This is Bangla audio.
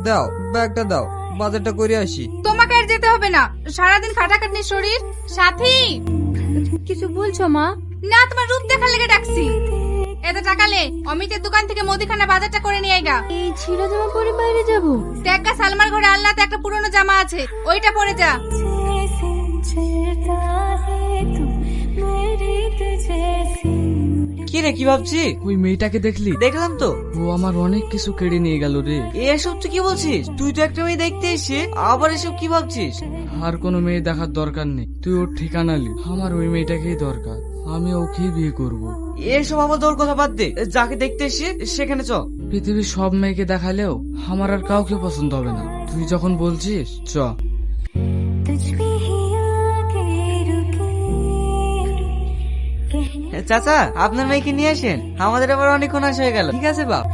দাও ব্যাগটা দাও, বাজারটা করে আসি। তোমাকে আর যেতে হবে না, সারাদিন খাটাখাটনি শরীর। সাথী, কিছু বলছো মা? না তোমার রূপ দেখার লেগে ডাকছি। এত টাকা লে, অমিতের দোকান থেকে মুদিখানা বাজারটা করে নিয়ে আইগা। এই ছিঁড়া জামা পরে বাইরে যাব? দেখা সালমার ঘরে আল্লাহতে একটা পুরনো জামা আছে, ওইটা পরে যা। কি রে, কি ভাবছি? ওই মেয়েটাকে দেখলি? দেখলাম তো। ও আমার অনেক কিছু কেড়ে নিয়ে গেল রে। এসব তুই কি বলছিস? তুই তো একটা মেয়ে দেখতে এসে আবার এসব কি ভাবছিস? আর কোনো মেয়ে দেখার দরকার নেই, তুই ওর ঠিকানা লি। আমার ওই মেয়েটাকেই দরকার, আমি ওকেই বিয়ে করব। এসব আবার তোর কথা বাদ দে, যাকে দেখতে এসে সেখানে চ। পৃথিবীর সব মেয়েকে দেখালেও আমার আর কাউকে পছন্দ হবে না, তুই যখন বলছিস চ। চাচা, আপনার মেয়েকে নিয়ে আসেন, আমাদের আবার অনেকক্ষণ আসা হয়ে গেল। ঠিক আছে বাপ।